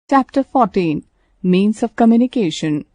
Chapter 14. Means of Communication.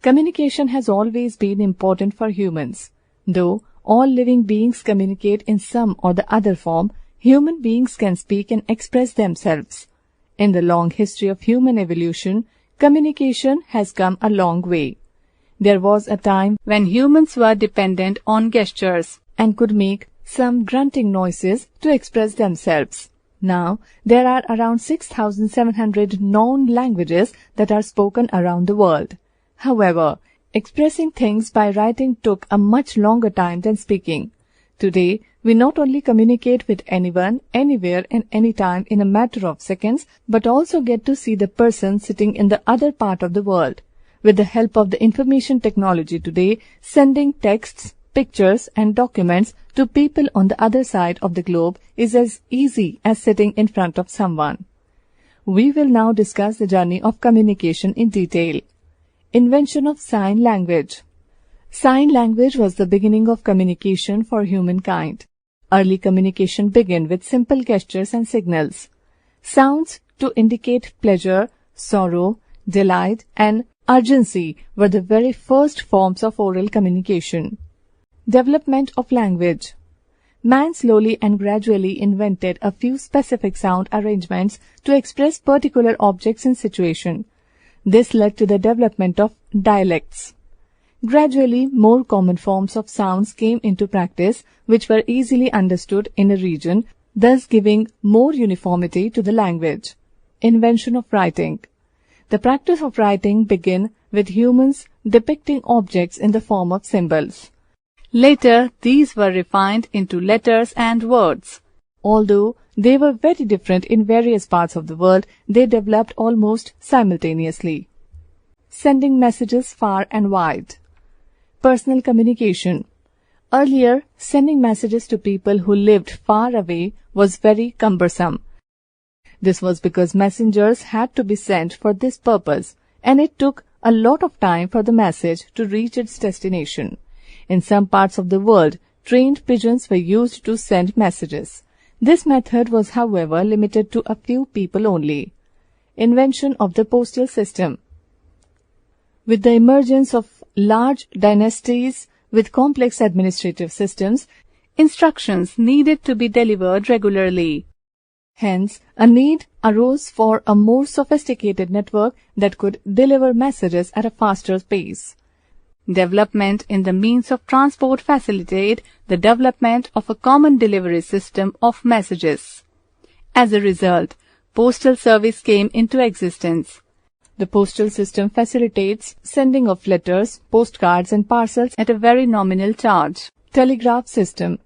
Communication has always been important for humans. Though all living beings communicate in some or the other form, human beings can speak and express themselves. In the long history of human evolution, communication has come a long way. There was a time when humans were dependent on gestures and could make some grunting noises to express themselves. Now, there are around 6,700 known languages that are spoken around the world. However, expressing things by writing took a much longer time than speaking. Today, we not only communicate with anyone, anywhere and anytime in a matter of seconds, but also get to see the person sitting in the other part of the world. With the help of the information technology today, sending texts, pictures and documents to people on the other side of the globe is as easy as sitting in front of someone. We will now discuss the journey of communication in detail. Invention of sign language. Sign language was the beginning of communication for humankind. Early communication began with simple gestures and signals. Sounds to indicate pleasure, sorrow, delight and urgency were the very first forms of oral communication. Development of language. Man slowly and gradually invented a few specific sound arrangements to express particular objects and situations. This led to the development of dialects. Gradually, more common forms of sounds came into practice which were easily understood in a region, thus giving more uniformity to the language. Invention of writing. The practice of writing began with humans depicting objects in the form of symbols. Later, these were refined into letters and words. Although they were very different in various parts of the world, they developed almost simultaneously. Sending messages far and wide. Personal communication. Earlier, sending messages to people who lived far away was very cumbersome. This was because messengers had to be sent for this purpose, and it took a lot of time for the message to reach its destination. In some parts of the world, trained pigeons were used to send messages. This method was, however, limited to a few people only. Invention of the postal system. With the emergence of large dynasties with complex administrative systems, instructions needed to be delivered regularly. Hence, a need arose for a more sophisticated network that could deliver messages at a faster pace. Development in the means of transport facilitated the development of a common delivery system of messages. As a result, postal service came into existence. The postal system facilitates sending of letters, postcards and parcels at a very nominal charge. Telegraph system.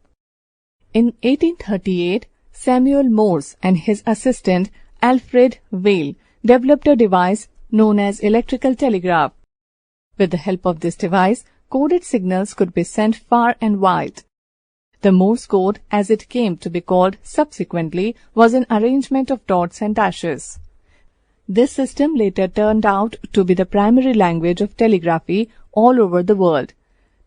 In 1838, Samuel Morse and his assistant Alfred Vail developed a device known as electrical telegraph. With the help of this device, coded signals could be sent far and wide. The Morse code, as it came to be called subsequently, was an arrangement of dots and dashes. This system later turned out to be the primary language of telegraphy all over the world.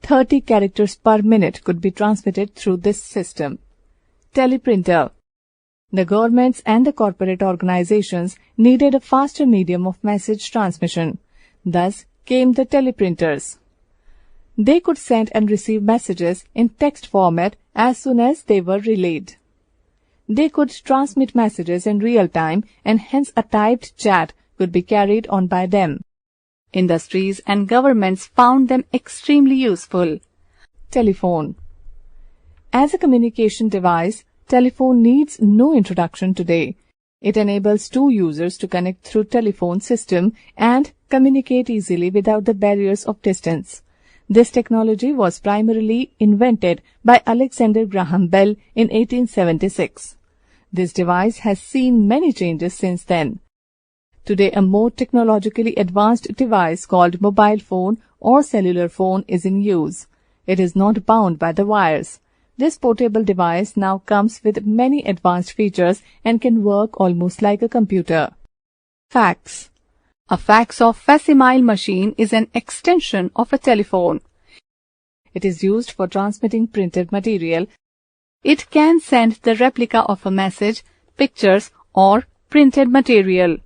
30 characters per minute could be transmitted through this system. Teleprinter. The governments and the corporate organizations needed a faster medium of message transmission. Thus came the teleprinters. They could send and receive messages in text format as soon as they were relayed. They could transmit messages in real time and hence a typed chat could be carried on by them. Industries and governments found them extremely useful. Telephone. As a communication device, telephone needs no introduction today. It enables two users to connect through telephone system and communicate easily without the barriers of distance. This technology was primarily invented by Alexander Graham Bell in 1876. This device has seen many changes since then. Today, a more technologically advanced device called mobile phone or cellular phone is in use. It is not bound by the wires. This portable device now comes with many advanced features and can work almost like a computer. Fax. A fax or facsimile machine is an extension of a telephone. It is used for transmitting printed material. It can send the replica of a message, pictures, or printed material.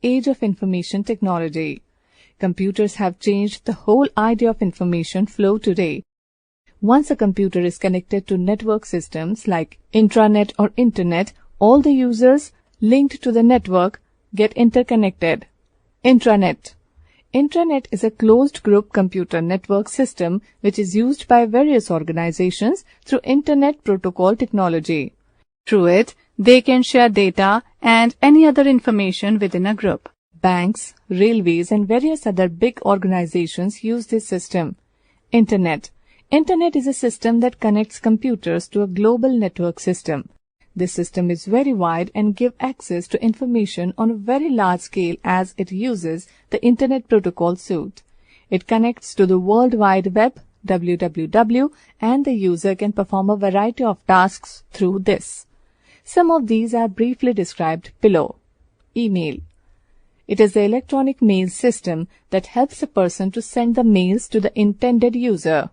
age of information technology. Computers have changed the whole idea of information flow today. Once a computer is connected to network systems like intranet or internet, all the users linked to the network get interconnected. Intranet. Intranet is a closed group computer network system which is used by various organizations through Internet Protocol technology. Through it, they can share data and any other information within a group. Banks, railways, and various other big organizations use this system. Internet. Internet is a system that connects computers to a global network system. This system is very wide and gives access to information on a very large scale as it uses the Internet Protocol suite. It connects to the World Wide Web, www, and the user can perform a variety of tasks through this. Some of these are briefly described below. Email. It is the electronic mail system that helps a person to send the mails to the intended user.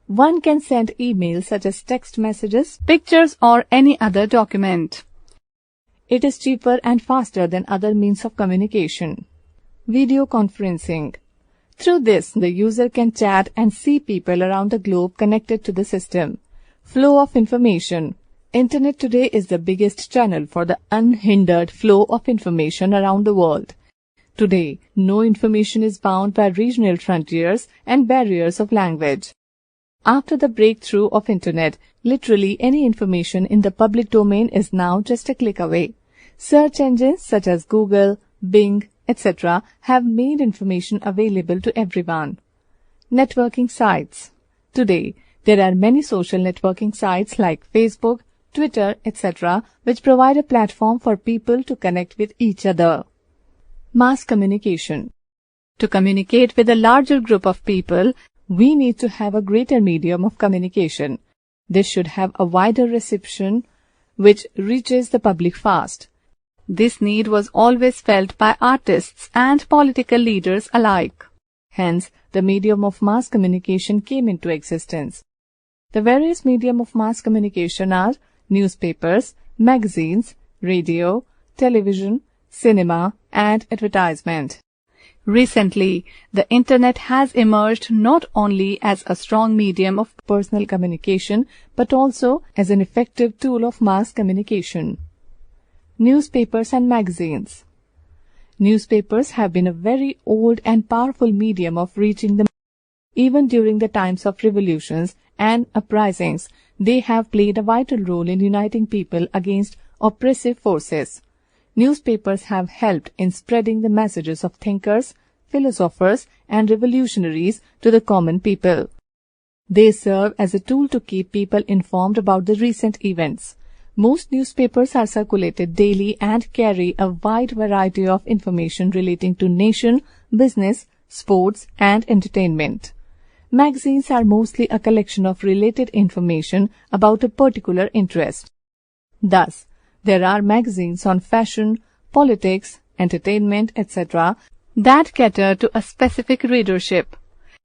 One can send emails such as text messages, pictures, or any other document. It is cheaper and faster than other means of communication. Video conferencing. Through this, the user can chat and see people around the globe connected to the system. Flow of information. Internet today is the biggest channel for the unhindered flow of information around the world. Today, no information is bound by regional frontiers and barriers of language. After the breakthrough of Internet, literally any information in the public domain is now just a click away. Search engines such as Google, Bing, etc. have made information available to everyone. Networking sites. Today, there are many social networking sites like Facebook, Twitter, etc., which provide a platform for people to connect with each other. Mass communication. To communicate with a larger group of people, we need to have a greater medium of communication. This should have a wider reception which reaches the public fast. This need was always felt by artists and political leaders alike. Hence, the medium of mass communication came into existence. The various medium of mass communication are newspapers, magazines, radio, television, cinema, and advertisement. Recently, the Internet has emerged not only as a strong medium of personal communication but also as an effective tool of mass communication. Newspapers and magazines. Newspapers have been a very old and powerful medium of reaching the even during the times of revolutions and uprisings. They have played a vital role in uniting people against oppressive forces. Newspapers have helped in spreading the messages of thinkers, philosophers, and revolutionaries to the common people. They serve as a tool to keep people informed about the recent events. Most newspapers are circulated daily and carry a wide variety of information relating to nation, business, sports, and entertainment. Magazines are mostly a collection of related information about a particular interest. Thus, there are magazines on fashion, politics, entertainment, etc. that cater to a specific readership.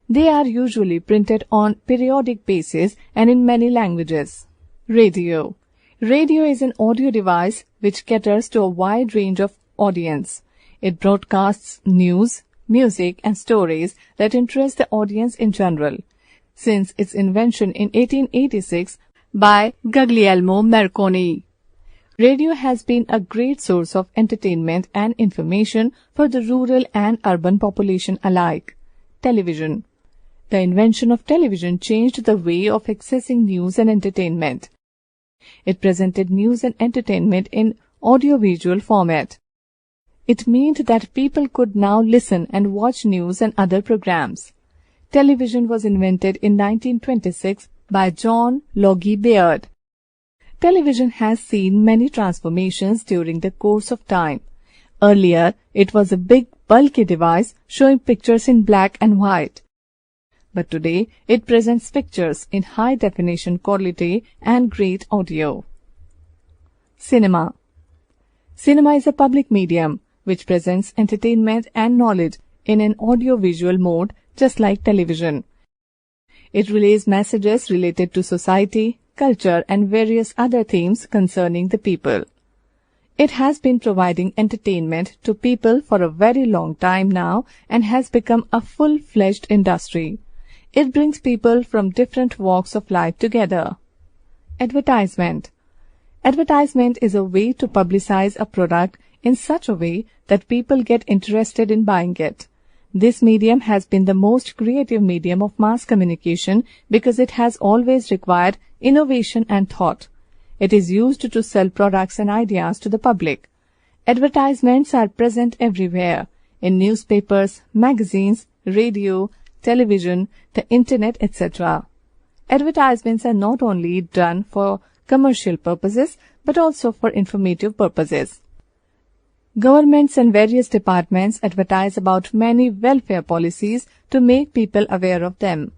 They are usually printed on periodic basis and in many languages. Radio. Radio is an audio device which caters to a wide range of audience. It broadcasts news, music, and stories that interest the audience in general. Since its invention in 1886 by Guglielmo Marconi, radio has been a great source of entertainment and information for the rural and urban population alike. Television. The invention of television changed the way of accessing news and entertainment. It presented news and entertainment in audiovisual format. It meant that people could now listen and watch news and other programs. Television was invented in 1926 by John Logie Baird. Television has seen many transformations during the course of time. Earlier, it was a big, bulky device showing pictures in black and white. But today, it presents pictures in high-definition quality and great audio. Cinema. Cinema is a public medium which presents entertainment and knowledge in an audio-visual mode just like television. It relays messages related to society, culture, and various other themes concerning the people. It has been providing entertainment to people for a very long time now and has become a full-fledged industry. It brings people from different walks of life together. Advertisement. Advertisement is a way to publicize a product in such a way that people get interested in buying it. This medium has been the most creative medium of mass communication because it has always required innovation and thought. It is used to sell products and ideas to the public. Advertisements are present everywhere, in newspapers, magazines, radio, television, the internet, etc. Advertisements are not only done for commercial purposes but also for informative purposes. Governments and various departments advertise about many welfare policies to make people aware of them.